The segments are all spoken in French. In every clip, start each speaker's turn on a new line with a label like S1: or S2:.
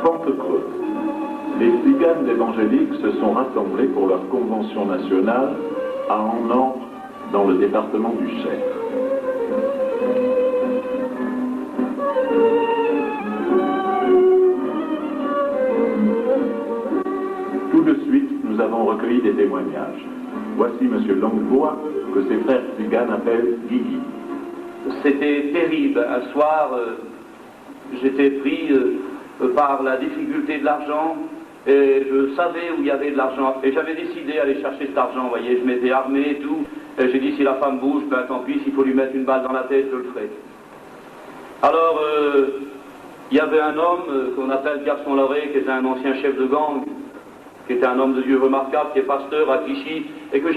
S1: Pente-Creuse. Les tziganes évangéliques se sont rassemblés pour leur convention nationale à Annan, dans le département du Cher. Tout de suite, nous avons recueilli des témoignages. Voici M. Longuebois, que ses frères tziganes appellent Guigui.
S2: C'était terrible. Un soir, j'étais pris par la difficulté de l'argent, et je savais où il y avait de l'argent, et j'avais décidé d'aller chercher cet argent, vous voyez, je m'étais armé et tout, et j'ai dit si la femme bouge, ben tant pis, s'il faut lui mettre une balle dans la tête, je le ferai. Alors, il y avait un homme qu'on appelle Garçon Loré, qui était un ancien chef de gang, qui était un homme de Dieu remarquable, qui est pasteur à Clichy, et que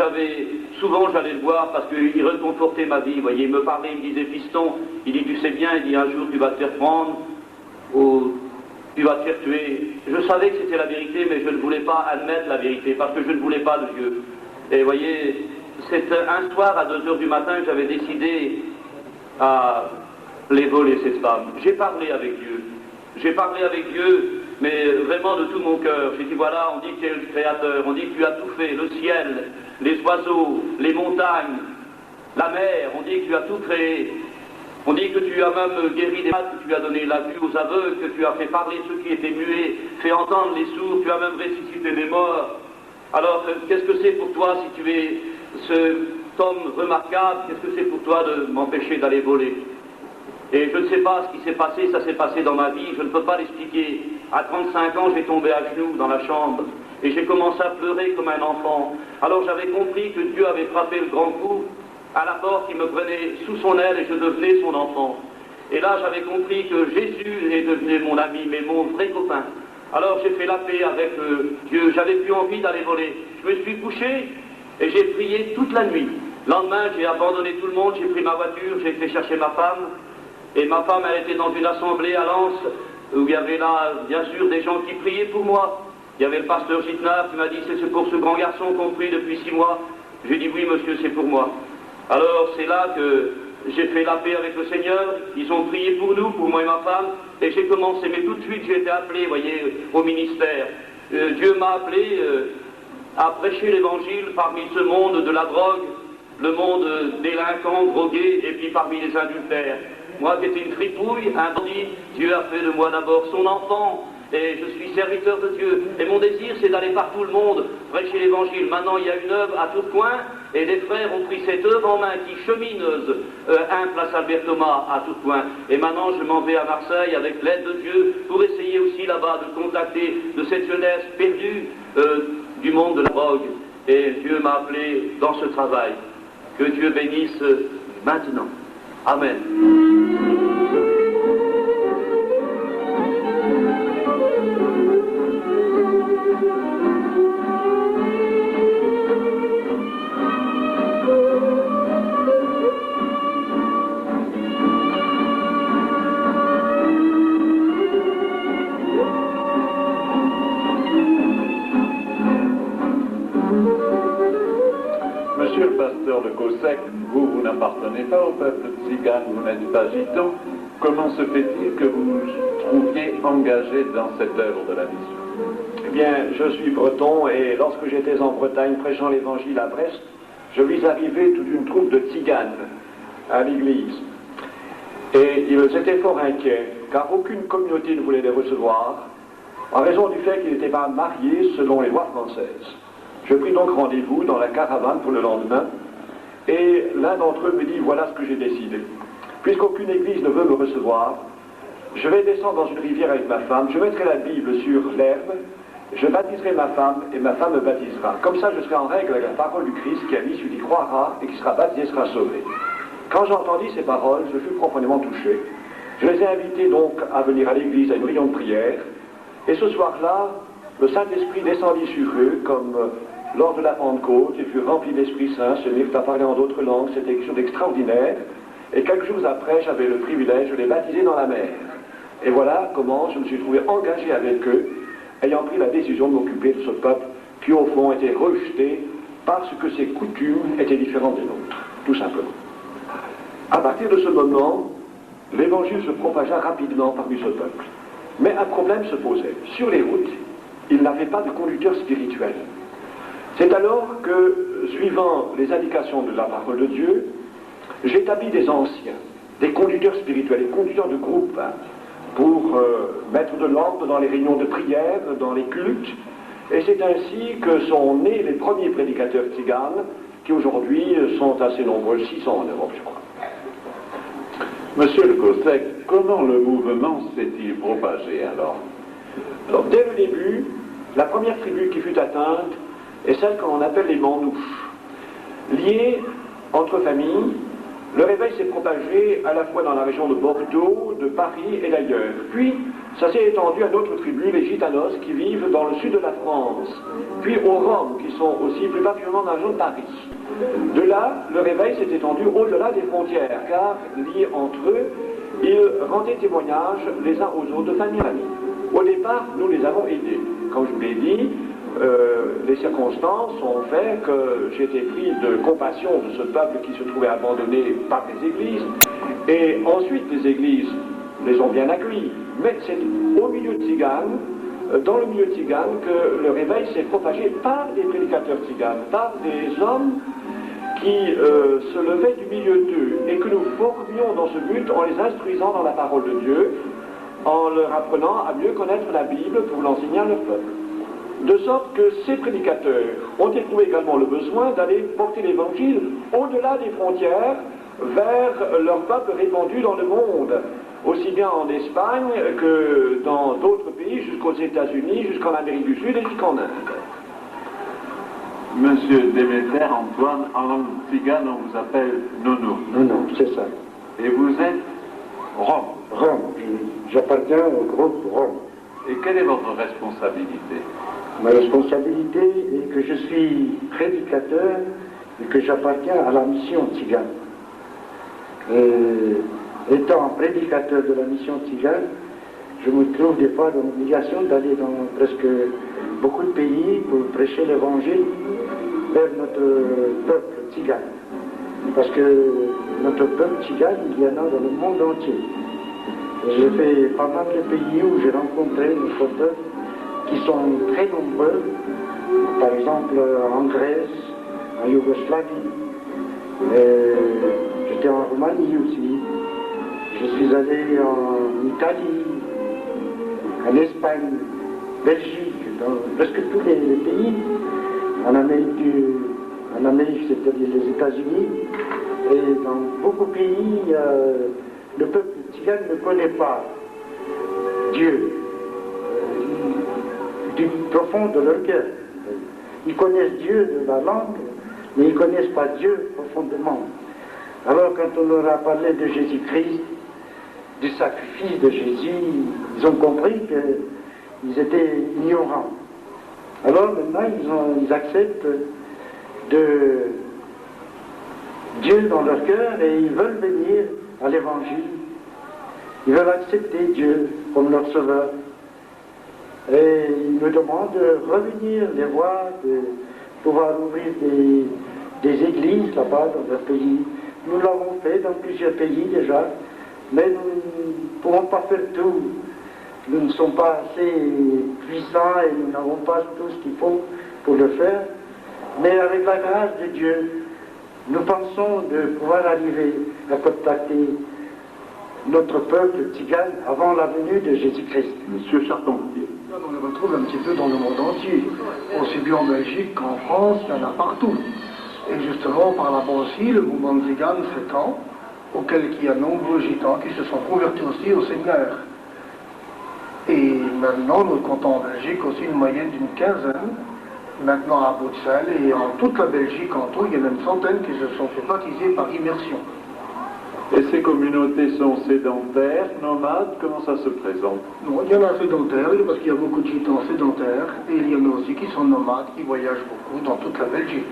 S2: souvent j'allais le voir parce qu'il reconfortait ma vie, vous voyez, il me parlait, il me disait, fiston, il dit, tu sais bien, il dit, un jour tu vas te faire prendre, ou tu vas te faire tuer. Je savais que c'était la vérité, mais je ne voulais pas admettre la vérité, parce que je ne voulais pas de Dieu. Et vous voyez, c'est un soir à 2 heures du matin, j'avais décidé à les voler, cette femme. J'ai parlé avec Dieu. J'ai parlé avec Dieu, mais vraiment de tout mon cœur. J'ai dit, voilà, on dit que tu es le Créateur, on dit que tu as tout fait, le ciel, les oiseaux, les montagnes, la mer, on dit que tu as tout créé. On dit que tu as même guéri des malades, que tu as donné la vue aux aveugles, que tu as fait parler ceux qui étaient muets, fait entendre les sourds, tu as même ressuscité des morts. Alors, qu'est-ce que c'est pour toi si tu es cet homme remarquable, qu'est-ce que c'est pour toi de m'empêcher d'aller voler? Et je ne sais pas ce qui s'est passé, ça s'est passé dans ma vie, je ne peux pas l'expliquer. À 35 ans, j'ai tombé à genoux dans la chambre et j'ai commencé à pleurer comme un enfant. Alors j'avais compris que Dieu avait frappé le grand coup à la porte, il me prenait sous son aile et je devenais son enfant. Et là, j'avais compris que Jésus est devenu mon ami, mais mon vrai copain. Alors j'ai fait la paix avec Dieu, j'avais plus envie d'aller voler. Je me suis couché et j'ai prié toute la nuit. Le lendemain, j'ai abandonné tout le monde, j'ai pris ma voiture, j'ai fait chercher ma femme. Et ma femme, elle était dans une assemblée à Lens, où il y avait là, bien sûr, des gens qui priaient pour moi. Il y avait le pasteur Gitnard qui m'a dit, c'est pour ce grand garçon qu'on prie depuis 6 mois. J'ai dit, oui, monsieur, c'est pour moi. Alors, c'est là que j'ai fait la paix avec le Seigneur. Ils ont prié pour nous, pour moi et ma femme. Et j'ai commencé, mais tout de suite, j'ai été appelé, vous voyez, au ministère. Dieu m'a appelé à prêcher l'évangile parmi ce monde de la drogue, le monde délinquant, drogué, et puis parmi les adultères. Moi qui étais une fripouille, un bandit, Dieu a fait de moi d'abord son enfant, et je suis serviteur de Dieu. Et mon désir, c'est d'aller par tout le monde, prêcher l'évangile. Maintenant, il y a une œuvre à tout coin, et des frères ont pris cette œuvre en main qui chemine, place Albert Thomas à tout coin. Et maintenant, je m'en vais à Marseille avec l'aide de Dieu, pour essayer aussi là-bas de contacter de cette jeunesse perdue du monde de la drogue. Et Dieu m'a appelé dans ce travail. Que Dieu bénisse maintenant. Amen.
S1: Monsieur le pasteur de Cossack, vous n'appartenez pas au peuple tzigane, vous n'êtes pas gitan. Comment se fait-il que vous vous trouviez engagé dans cette œuvre de la mission?
S3: Eh bien, je suis breton et lorsque j'étais en Bretagne prêchant l'évangile à Brest, je vis arriver toute une troupe de tziganes à l'église. Et ils étaient fort inquiets, car aucune communauté ne voulait les recevoir, en raison du fait qu'ils n'étaient pas mariés selon les lois françaises. Je pris donc rendez-vous dans la caravane pour le lendemain, et l'un d'entre eux me dit, voilà ce que j'ai décidé. Puisqu'aucune église ne veut me recevoir, je vais descendre dans une rivière avec ma femme, je mettrai la Bible sur l'herbe, je baptiserai ma femme, et ma femme me baptisera. Comme ça, je serai en règle avec la parole du Christ qui a dit, celui qui croira et qui sera baptisé sera sauvé. Quand j'entendis ces paroles, je fus profondément touché. Je les ai invités donc à venir à l'église à une réunion de prière, et ce soir-là, le Saint-Esprit descendit sur eux comme lors de la Pentecôte, ils furent remplis d'Esprit Saint, se mirent à parler en d'autres langues, c'était quelque chose d'extraordinaire. Et quelques jours après, j'avais le privilège de les baptiser dans la mer. Et voilà comment je me suis trouvé engagé avec eux, ayant pris la décision de m'occuper de ce peuple qui, au fond, était rejeté parce que ses coutumes étaient différentes des nôtres, tout simplement. À partir de ce moment, l'évangile se propagea rapidement parmi ce peuple. Mais un problème se posait. Sur les routes, ils n'avaient pas de conducteur spirituel. C'est alors que, suivant les indications de la parole de Dieu, j'établis des anciens, des conducteurs spirituels, des conducteurs de groupe, pour mettre de l'ordre dans les réunions de prière, dans les cultes. Et c'est ainsi que sont nés les premiers prédicateurs tziganes, qui aujourd'hui sont assez nombreux, 600 en Europe, je crois.
S1: Monsieur le Gossec, comment le mouvement s'est-il propagé alors?
S3: Alors, dès le début, la première tribu qui fut atteinte est celle qu'on appelle les Manouches. Liées entre familles, le réveil s'est propagé à la fois dans la région de Bordeaux, de Paris et d'ailleurs. Puis, ça s'est étendu à d'autres tribus, les Gitanos, qui vivent dans le sud de la France. Puis aux Roms, qui sont aussi plus particulièrement dans la région de Paris. De là, le réveil s'est étendu au-delà des frontières, car, liés entre eux, ils rendaient témoignage les uns aux autres de famille en famille. Au départ, nous les avons aidés. Comme je vous l'ai dit, les circonstances ont fait que j'ai été pris de compassion de ce peuple qui se trouvait abandonné par les églises. Et ensuite, les églises les ont bien accueillis. Mais c'est au milieu de tziganes, dans le milieu tzigane, que le réveil s'est propagé par des prédicateurs tziganes, par des hommes qui se levaient du milieu d'eux et que nous formions dans ce but en les instruisant dans la parole de Dieu, en leur apprenant à mieux connaître la Bible pour l'enseigner à leur peuple. De sorte que ces prédicateurs ont éprouvé également le besoin d'aller porter l'évangile au-delà des frontières vers leur peuple répandu dans le monde, aussi bien en Espagne que dans d'autres pays, jusqu'aux États-Unis, jusqu'en Amérique du Sud et jusqu'en Inde.
S1: Monsieur Déméter Antoine, en langue tzigane, on vous appelle Nono.
S4: Non, c'est ça.
S1: Et vous êtes Rome.
S4: Rome, j'appartiens au groupe Rome.
S1: Et quelle est votre responsabilité?
S4: Ma responsabilité est que je suis prédicateur et que j'appartiens à la mission tzigane. Étant prédicateur de la mission tzigane, je me trouve des fois dans l'obligation d'aller dans presque beaucoup de pays pour prêcher l'évangile vers notre peuple tzigane. Parce que notre peuple tzigane, il y en a dans le monde entier. J'ai fait pas mal de pays où j'ai rencontré notre peuple qui sont très nombreux, par exemple en Grèce, en Yougoslavie, j'étais en Roumanie aussi, je suis allé en Italie, en Espagne, Belgique, dans presque tous les pays, en Amérique, c'est-à-dire les États-Unis, et dans beaucoup de pays, le peuple tzigane ne connaît pas Dieu du profond de leur cœur. Ils connaissent Dieu de la langue, mais ils ne connaissent pas Dieu profondément. Alors quand on leur a parlé de Jésus-Christ, du sacrifice de Jésus, ils ont compris qu'ils étaient ignorants. Alors maintenant ils acceptent de Dieu dans leur cœur et ils veulent venir à l'évangile. Ils veulent accepter Dieu comme leur sauveur. Et ils me demandent de revenir les voir, de pouvoir ouvrir des églises là-bas dans leur pays. Nous l'avons fait dans plusieurs pays déjà, mais nous ne pouvons pas faire tout. Nous ne sommes pas assez puissants et nous n'avons pas tout ce qu'il faut pour le faire. Mais avec la grâce de Dieu, nous pensons de pouvoir arriver à contacter notre peuple tzigane avant la venue de Jésus-Christ.
S1: Monsieur Charpentier.
S5: On le retrouve un petit peu dans le monde entier. Aussi bien en Belgique qu'en France, il y en a partout. Et justement, par là-bas aussi, le mouvement tzigane s'étend, auquel il y a nombreux gitans qui se sont convertis aussi au Seigneur. Et maintenant, nous comptons en Belgique aussi une moyenne d'une quinzaine. Maintenant à Bruxelles et en toute la Belgique en tout, il y en a une centaine qui se sont fait baptiser par immersion.
S1: Et ces communautés sont sédentaires, nomades, comment ça se présente?
S5: Non, il y en a sédentaires, parce qu'il y a beaucoup de gitans sédentaires, et il y en a aussi qui sont nomades, qui voyagent beaucoup dans toute la Belgique.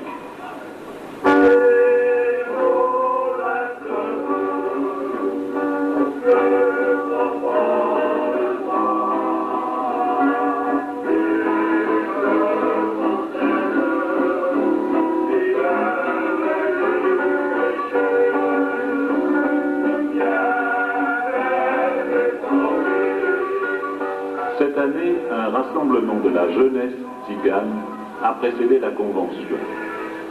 S1: Cette année, un rassemblement de la jeunesse tzigane a précédé la convention.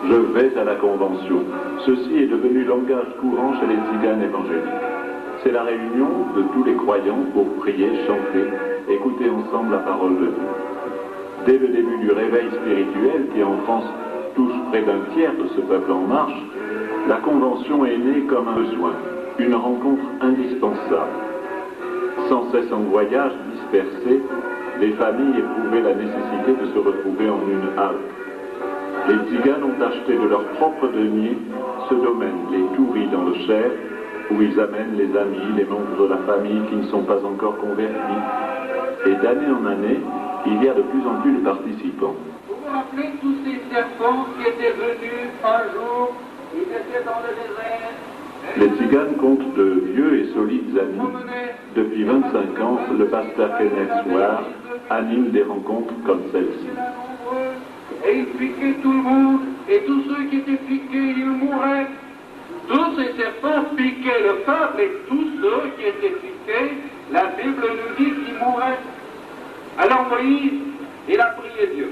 S1: Je vais à la convention. Ceci est devenu langage courant chez les tziganes évangéliques. C'est la réunion de tous les croyants pour prier, chanter, écouter ensemble la parole de Dieu. Dès le début du réveil spirituel, qui en France touche près d'un tiers de ce peuple en marche, la convention est née comme un besoin, une rencontre indispensable. Sans cesse en voyage, dispersées, les familles éprouvaient la nécessité de se retrouver en une halte. Les tziganes ont acheté de leur propre denier ce domaine, les touris dans le Cher, où ils amènent les amis, les membres de la famille qui ne sont pas encore convertis. Et d'année en année, il y a de plus en plus de participants.
S6: Vous vous rappelez tous ces serpents qui étaient venus un jour, ils étaient dans le désert.
S1: Les tziganes comptent de vieux et solides amis. Depuis 25 ans, le pasteur Kenneth Soir anime des rencontres comme celle-ci.
S6: Et ils piquaient tout le monde, et tous ceux qui étaient piqués, ils mouraient. Tous ces serpents piquaient le peuple, et tous ceux qui étaient piqués, la Bible nous dit qu'ils mouraient. Alors Moïse, il a prié Dieu.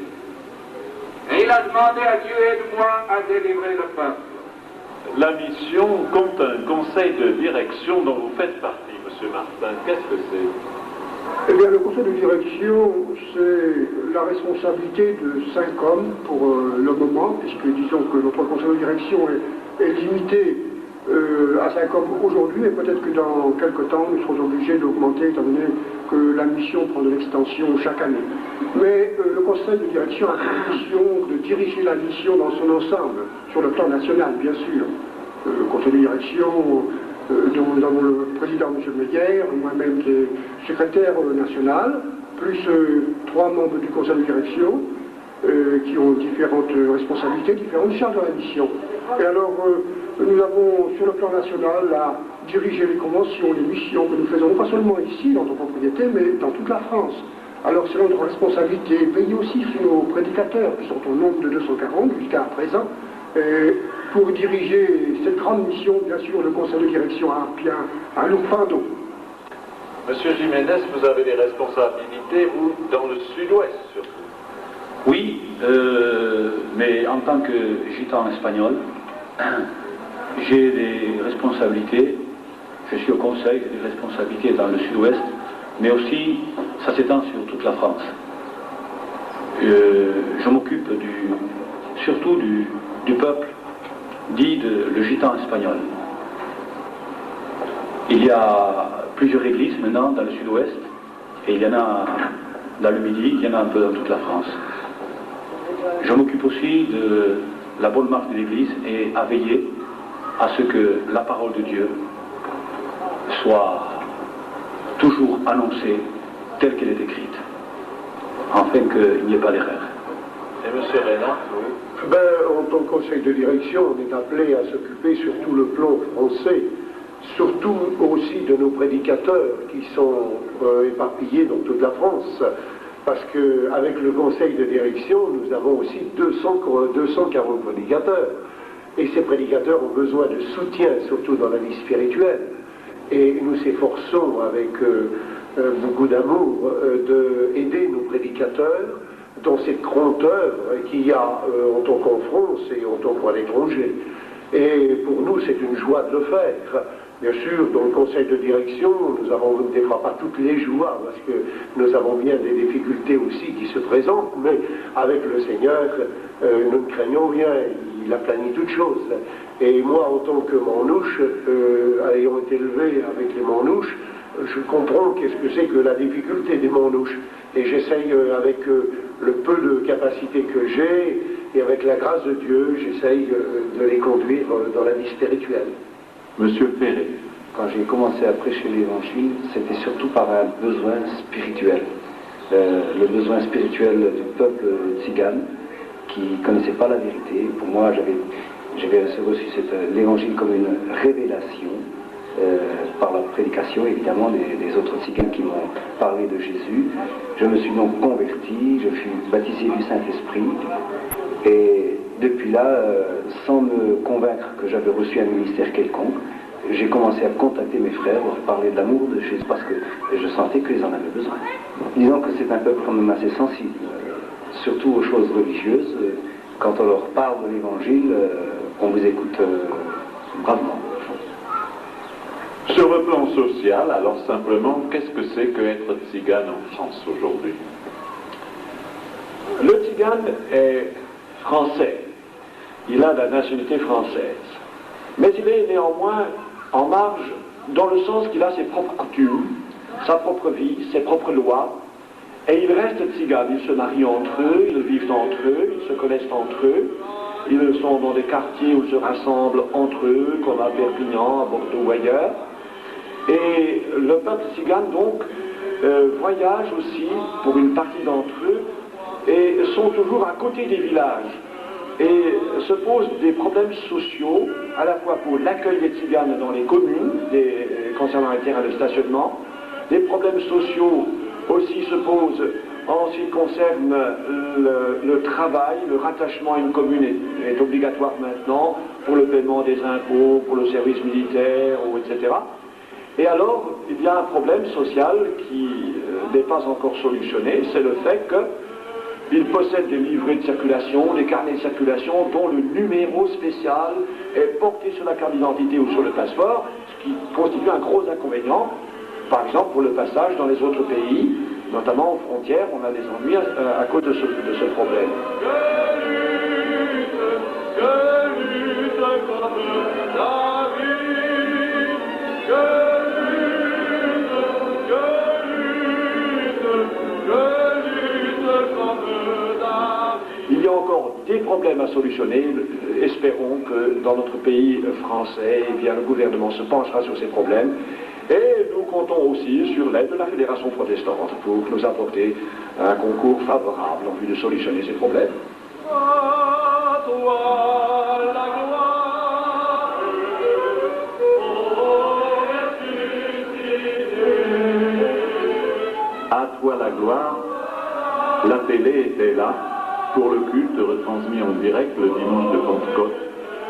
S6: Et il a demandé à Dieu, aide-moi à délivrer le peuple.
S1: La mission compte un conseil de direction dont vous faites partie, M. Martin. Qu'est-ce que c'est?
S5: Eh bien, le conseil de direction, c'est la responsabilité de 5 hommes pour le moment, puisque disons que notre conseil de direction est limité à 5 hommes aujourd'hui, et peut-être que dans quelques temps, nous serons obligés d'augmenter, étant donné que la mission prend de l'extension chaque année. Mais le conseil de direction a la mission de diriger la mission dans son ensemble, sur le plan national, bien sûr. Le conseil de direction, dont nous avons le président, M. Meyer, moi-même qui est secrétaire national, plus 3 membres du conseil de direction, qui ont différentes responsabilités, différentes charges dans la mission. Et alors, nous avons sur le plan national à diriger les conventions, les missions que nous faisons, pas seulement ici, dans notre propriété, mais dans toute la France. Alors c'est notre responsabilité, veiller aussi sur nos prédicateurs, qui sont au nombre de 240 jusqu'à présent, pour diriger cette grande mission, bien sûr, le conseil de direction a bien un lourd fardeau.
S1: Monsieur Jiménez, vous avez des responsabilités, vous, dans le sud-ouest surtout.
S2: Oui, mais en tant que gitan espagnol, j'ai des responsabilités. Je suis au conseil, j'ai des responsabilités dans le sud-ouest, mais aussi, ça s'étend sur toute la France. Je m'occupe surtout du peuple dit le gitan espagnol. Il y a plusieurs églises maintenant dans le sud-ouest, et il y en a dans le midi, il y en a un peu dans toute la France. Je m'occupe aussi de la bonne marche de l'église et à veiller à ce que la parole de Dieu soit toujours annoncée telle qu'elle est écrite, afin qu'il n'y ait pas d'erreur.
S1: Et M. Reynard,
S7: Ben, en tant que conseil de direction, on est appelé à s'occuper sur tout le plan français, surtout aussi de nos prédicateurs qui sont éparpillés dans toute la France, parce qu'avec le conseil de direction, nous avons aussi 240 prédicateurs. Et ces prédicateurs ont besoin de soutien, surtout dans la vie spirituelle. Et nous s'efforçons avec beaucoup d'amour d'aider nos prédicateurs dans cette grande œuvre qu'il y a en tant qu'en France et en tant qu'à l'étranger. Et pour nous, c'est une joie de le faire. Bien sûr, dans le conseil de direction, nous avons des fois pas toutes les joies, parce que nous avons bien des difficultés aussi qui se présentent, mais avec le Seigneur, nous ne craignons rien, il aplanit toutes choses. Et moi, en tant que manouche, ayant été élevé avec les manouches, je comprends qu'est-ce que c'est que la difficulté des manouches. Et j'essaye, avec le peu de capacité que j'ai, et avec la grâce de Dieu, j'essaye de les conduire dans la vie spirituelle.
S1: Monsieur Ferré.
S8: Quand j'ai commencé à prêcher l'évangile, c'était surtout par un besoin spirituel. Le besoin spirituel du peuple tzigane qui ne connaissait pas la vérité. Pour moi, j'avais reçu l'évangile comme une révélation par la prédication, évidemment, des autres tziganes qui m'ont parlé de Jésus. Je me suis donc converti, je fus baptisé du Saint-Esprit. Et depuis là, sans me convaincre que j'avais reçu un ministère quelconque, j'ai commencé à contacter mes frères pour parler de l'amour de Jésus parce que je sentais qu'ils en avaient besoin. Disons que c'est un peuple quand même assez sensible, surtout aux choses religieuses. Quand on leur parle de l'Évangile, on vous écoute bravement.
S1: Sur le plan social, alors simplement, qu'est-ce que c'est que être tzigane en France aujourd'hui?
S3: Le tzigane est français. Il a la nationalité française. Mais il est néanmoins en marge dans le sens qu'il a ses propres coutumes, sa propre vie, ses propres lois, et il reste tzigane. Ils se marient entre eux, ils vivent entre eux, ils se connaissent entre eux, ils sont dans des quartiers où ils se rassemblent entre eux, comme à Perpignan, à Bordeaux ou ailleurs. Et le peuple tzigane, donc, voyage aussi pour une partie d'entre eux et sont toujours à côté des villages. Et se posent des problèmes sociaux, à la fois pour l'accueil des tziganes dans les communes, concernant les terrains de stationnement. Des problèmes sociaux aussi se posent en ce qui concerne le travail. Le rattachement à une commune est obligatoire maintenant pour le paiement des impôts, pour le service militaire, etc. Et alors, il y a un problème social qui n'est pas encore solutionné, c'est le fait qu'ils possèdent des livrets de circulation, des carnets de circulation dont le numéro spécial est porté sur la carte d'identité ou sur le passeport, ce qui constitue un gros inconvénient. Par exemple, pour le passage dans les autres pays, notamment aux frontières, on a des ennuis à cause de ce problème. Il y a encore des problèmes à solutionner. Espérons que dans notre pays français, eh bien, le gouvernement se penchera sur ces problèmes. Et nous comptons aussi sur l'aide de la Fédération protestante pour nous apporter un concours favorable en vue de solutionner ces problèmes.
S6: À toi la gloire,
S1: À toi la gloire. La télé était là pour le culte retransmis en direct le dimanche de Pentecôte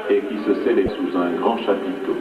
S1: et qui se scellait sous un grand chapiteau.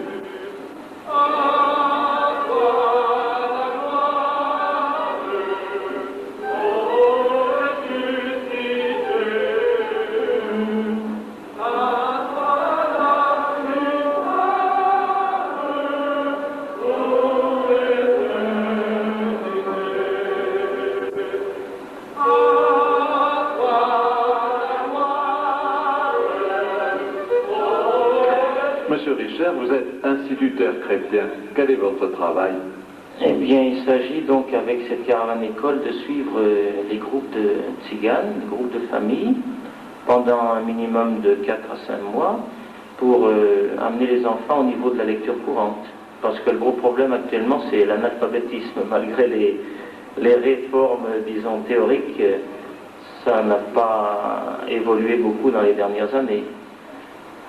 S1: Monsieur Richer, vous êtes instituteur chrétien. Quel est votre travail?
S9: Eh bien, il s'agit donc avec cette caravane école de suivre les groupes de tziganes, les groupes de familles, pendant un minimum de 4 à 5 mois, pour amener les enfants au niveau de la lecture courante. Parce que le gros problème actuellement, c'est l'analphabétisme. Malgré les réformes, disons, théoriques, ça n'a pas évolué beaucoup dans les dernières années.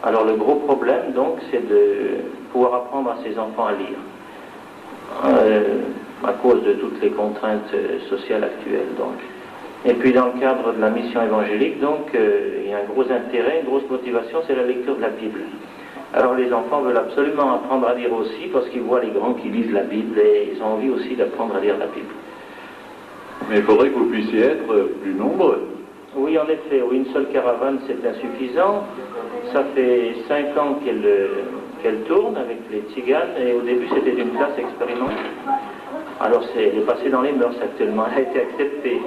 S9: Alors le gros problème, donc, c'est de pouvoir apprendre à ces enfants à lire, à cause de toutes les contraintes sociales actuelles, donc. Et puis dans le cadre de la mission évangélique, donc, il y a un gros intérêt, une grosse motivation, c'est la lecture de la Bible. Alors les enfants veulent absolument apprendre à lire aussi, parce qu'ils voient les grands qui lisent la Bible, et ils ont envie aussi d'apprendre à lire la Bible.
S1: Mais il faudrait que vous puissiez être plus nombreux.
S9: Oui, en effet, oui, une seule caravane, c'est insuffisant. Ça fait 5 ans qu'elle tourne avec les tziganes, et au début, c'était une classe expérimentale. Alors, elle est passée dans les mœurs actuellement, elle a été acceptée.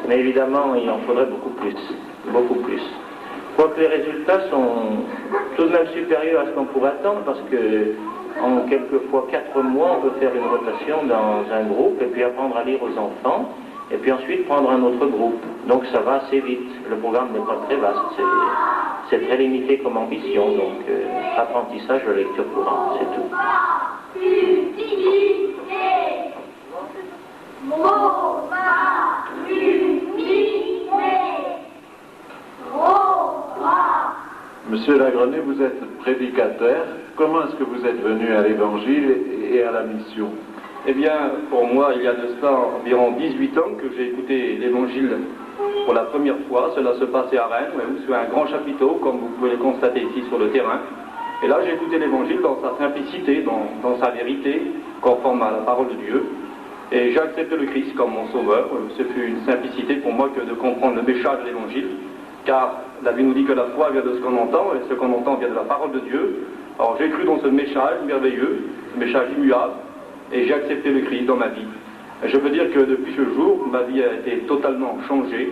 S9: Mais évidemment, il en faudrait beaucoup plus, beaucoup plus. Quoique les résultats sont tout de même supérieurs à ce qu'on pourrait attendre, parce que en quelquefois 4 mois, on peut faire une rotation dans un groupe, et puis apprendre à lire aux enfants, et puis ensuite prendre un autre groupe. Donc ça va assez vite. Le programme n'est pas très vaste, c'est très limité comme ambition, donc apprentissage de lecture courante, c'est tout.
S1: Monsieur Lagrenet, vous êtes prédicateur. Comment est-ce que vous êtes venu à l'Évangile et à la mission?
S2: Eh bien, pour moi, il y a de cela environ 18 ans que j'ai écouté l'Évangile pour la première fois. Cela se passait à Rennes, sur un grand chapiteau, comme vous pouvez le constater ici sur le terrain. Et là, j'ai écouté l'Évangile dans sa simplicité, dans sa vérité, conforme à la parole de Dieu. Et j'ai accepté le Christ comme mon sauveur. Ce fut une simplicité pour moi que de comprendre le message de l'Évangile, car la Bible nous dit que la foi vient de ce qu'on entend, et ce qu'on entend vient de la parole de Dieu. Alors j'ai cru dans ce message merveilleux, ce message immuable, et j'ai accepté le Christ dans ma vie. Et je peux dire que depuis ce jour, ma vie a été totalement changée.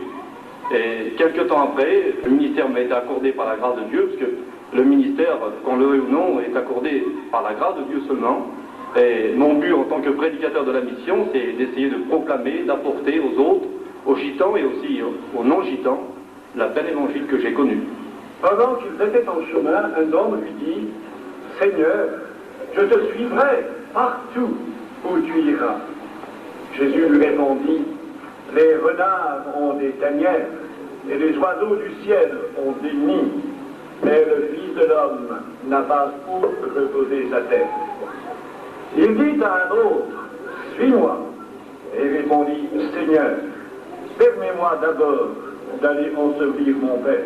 S2: Et quelques temps après, le ministère m'a été accordé par la grâce de Dieu, parce que le ministère, qu'on le veuille ou non, est accordé par la grâce de Dieu seulement. Et mon but en tant que prédicateur de la mission, c'est d'essayer de proclamer, d'apporter aux autres, aux gitans et aussi aux non-gitans, la belle évangile que j'ai connue.
S7: Pendant qu'ils étaient en chemin, un homme lui dit, « Seigneur, je te suivrai partout où tu iras. » Jésus lui répondit, « Les renards ont des tanières, et les oiseaux du ciel ont des nids, mais le Fils de l'homme n'a pas où reposer sa tête. » Il dit à un autre, « Suis-moi. » Et répondit, « Seigneur, permets-moi d'abord d'aller ensevelir mon Père. »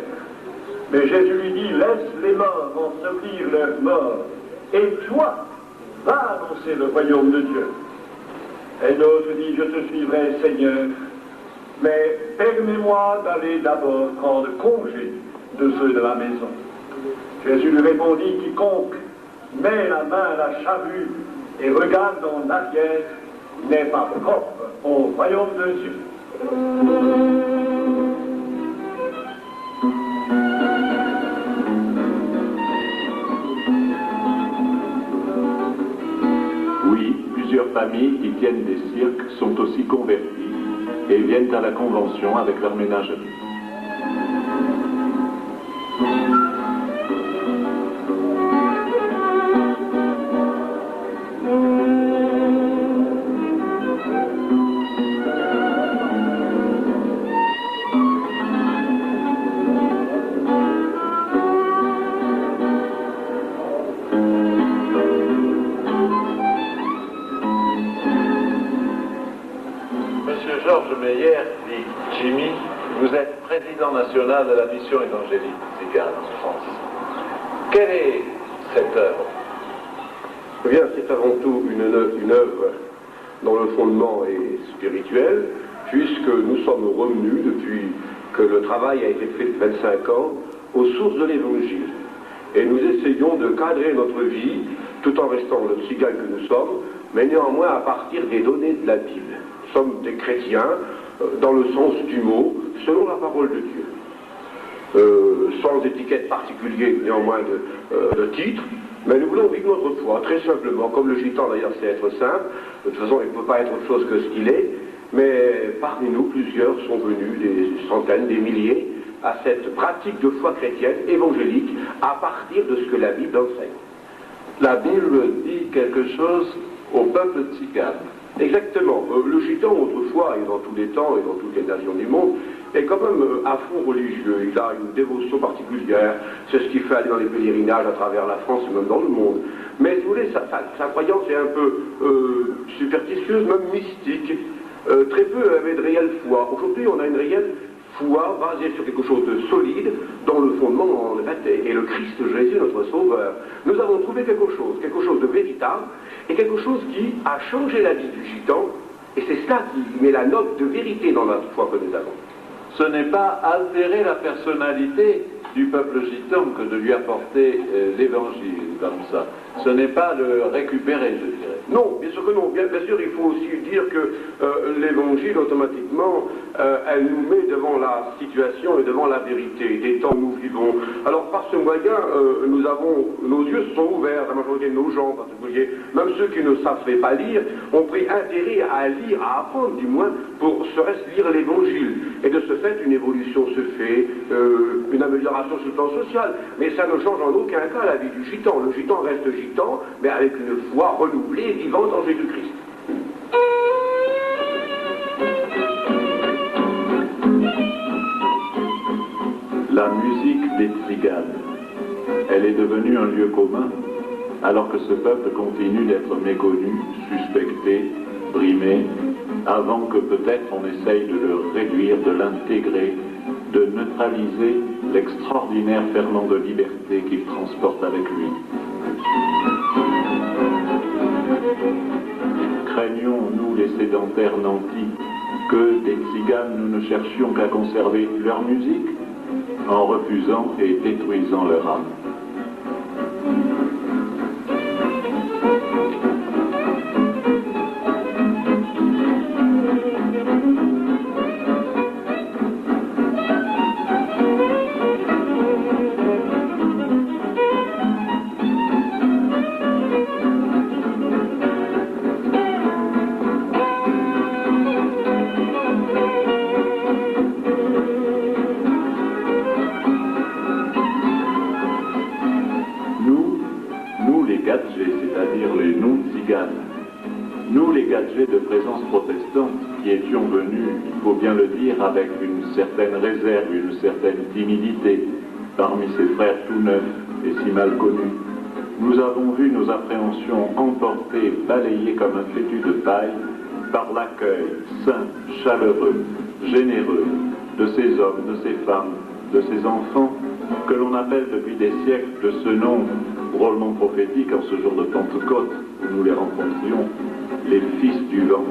S7: Mais Jésus lui dit, « Laisse les morts ensevelir leurs morts, et toi, va annoncer le royaume de Dieu. » Et l'autre dit, « Je te suivrai, Seigneur, mais permets-moi d'aller d'abord prendre congé de ceux de ma maison. » Jésus lui répondit, « Quiconque met la main à la charrue et regarde en arrière n'est pas propre au royaume de Dieu. »
S1: Oui, plusieurs familles qui tiennent des cirques sont aussi converties et viennent à la convention avec leur ménagerie.
S10: Georges Meyer, dit Jimmy, vous êtes président national de la mission évangélique tzigane en France. Quelle est cette œuvre?
S11: Eh bien, c'est avant tout une œuvre dont le fondement est spirituel, puisque nous sommes revenus, depuis que le travail a été fait depuis 25 ans, aux sources de l'Évangile. Et nous essayons de cadrer notre vie, tout en restant le tzigane que nous sommes, mais néanmoins à partir des données de la Bible. Nous sommes des chrétiens, dans le sens du mot, selon la parole de Dieu. Sans étiquette particulière, néanmoins de titre, mais nous voulons vivre notre foi, très simplement, comme le gitan d'ailleurs c'est être simple, de toute façon il ne peut pas être autre chose que ce qu'il est, mais parmi nous plusieurs sont venus, des centaines, des milliers, à cette pratique de foi chrétienne, évangélique, à partir de ce que la Bible enseigne.
S10: La Bible dit quelque chose au peuple tzigane.
S11: Exactement. Le gitan, autrefois, et dans tous les temps, et dans toutes les nations du monde, est quand même à fond religieux. Il a une dévotion particulière. C'est ce qui fait aller dans les pèlerinages à travers la France et même dans le monde. Mais si vous voulez, sa croyance est un peu superstitieuse, même mystique. Très peu avait de réelle foi. Aujourd'hui, on a une réelle foi basée sur quelque chose de solide, dont le fondement est le Christ Jésus, notre Sauveur. Nous avons trouvé quelque chose de véritable, et quelque chose qui a changé la vie du gitan, et c'est cela qui met la note de vérité dans notre foi que nous avons.
S10: Ce n'est pas altérer la personnalité du peuple gitan que de lui apporter l'évangile comme ça. Ce n'est pas le récupérer, je dirais.
S11: Non, bien sûr que non. Bien sûr, il faut aussi dire que l'évangile, automatiquement, elle nous met devant la situation et devant la vérité des temps où nous vivons. Alors, par ce moyen, nos yeux se sont ouverts, la majorité de nos gens en particulier, même ceux qui ne savent pas lire, ont pris intérêt à lire, à apprendre du moins, pour serait-ce lire l'évangile. Et de ce fait, une évolution se fait, une amélioration sur le plan social. Mais ça ne change en aucun cas la vie du gitan. Le gitan reste gitan, mais avec une foi renouvelée, vivante en Jésus-Christ.
S1: La musique des tziganes, elle est devenue un lieu commun, alors que ce peuple continue d'être méconnu, suspecté, brimé, avant que peut-être on essaye de le réduire, de l'intégrer, de neutraliser l'extraordinaire ferment de liberté qu'il transporte avec lui. Craignons-nous nous les sédentaires nantis, que des tziganes nous ne cherchions qu'à conserver leur musique en refusant et détruisant leur âme. C'est-à-dire les non-tziganes. Nous, les gadgets de présence protestante, qui étions venus, il faut bien le dire, avec une certaine réserve, une certaine timidité, parmi ces frères tout neufs et si mal connus, nous avons vu nos appréhensions emportées, balayées comme un fétu de paille, par l'accueil sain, chaleureux, généreux de ces hommes, de ces femmes, de ces enfants, que l'on appelle depuis des siècles de ce nom drôlement prophétique en ce jour de Pentecôte, où nous les rencontrions, les fils du vent.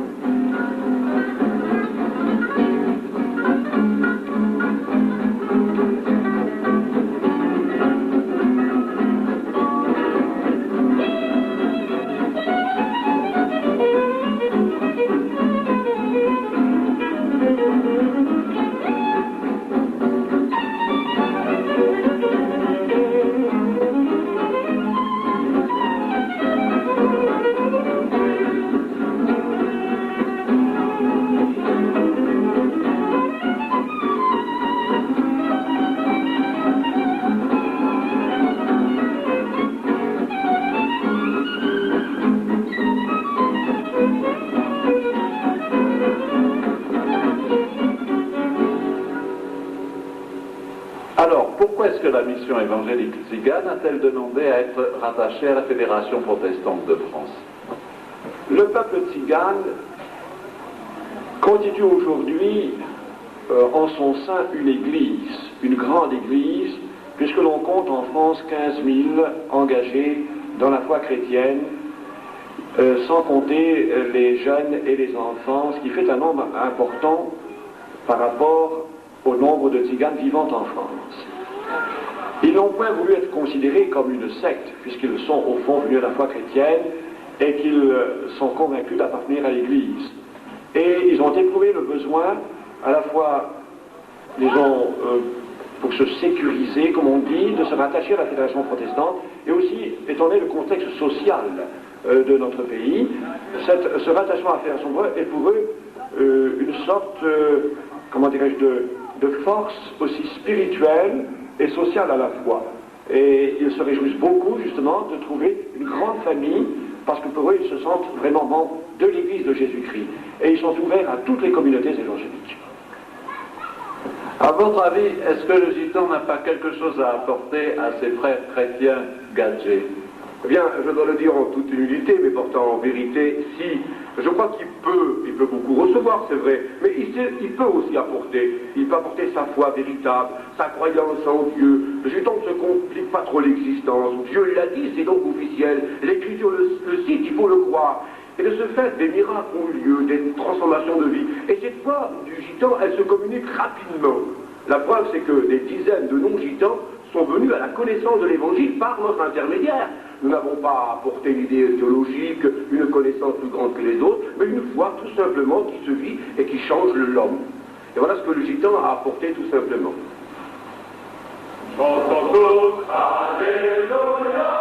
S10: Pourquoi est-ce que la mission évangélique tzigane a-t-elle demandé à être rattachée à la Fédération protestante de France?
S3: Le peuple tzigane constitue aujourd'hui en son sein une église, une grande église, puisque l'on compte en France 15 000 engagés dans la foi chrétienne, sans compter les jeunes et les enfants, ce qui fait un nombre important par rapport au nombre de tziganes vivant en France. Ils n'ont point voulu être considérés comme une secte, puisqu'ils sont au fond venus à la foi chrétienne et qu'ils sont convaincus d'appartenir à l'Église. Et ils ont éprouvé le besoin, à la fois, disons, pour se sécuriser, comme on dit, de se rattacher à la Fédération protestante, et aussi, étant donné le contexte social de notre pays, ce rattachement à la Fédération est pour eux une sorte, comment dirais-je, de force aussi spirituelle et sociale à la fois. Et ils se réjouissent beaucoup, justement, de trouver une grande famille, parce que pour eux, ils se sentent vraiment membres de l'Église de Jésus-Christ. Et ils sont ouverts à toutes les communautés évangéliques.
S10: À votre avis, est-ce que le gitan n'a pas quelque chose à apporter à ses frères chrétiens gadgets?
S11: Eh bien, je dois le dire en toute humilité, mais pourtant en vérité, si, je crois qu'il peut beaucoup recevoir, c'est vrai, mais il peut aussi apporter, il peut apporter sa foi véritable, sa croyance en Dieu. Le gitan ne se complique pas trop l'existence, Dieu l'a dit, c'est donc officiel, l'Écriture le cite, il faut le croire. Et de ce fait, des miracles ont eu lieu, des transformations de vie. Et cette foi du gitan, elle se communique rapidement. La preuve, c'est que des dizaines de non-gitans sont venus à la connaissance de l'Évangile par notre intermédiaire. Nous n'avons pas apporté une idée théologique, une connaissance plus grande que les autres, mais une foi tout simplement qui se vit et qui change l'homme. Et voilà ce que le gitan a apporté tout simplement.
S6: Chantons tous, Alléluia.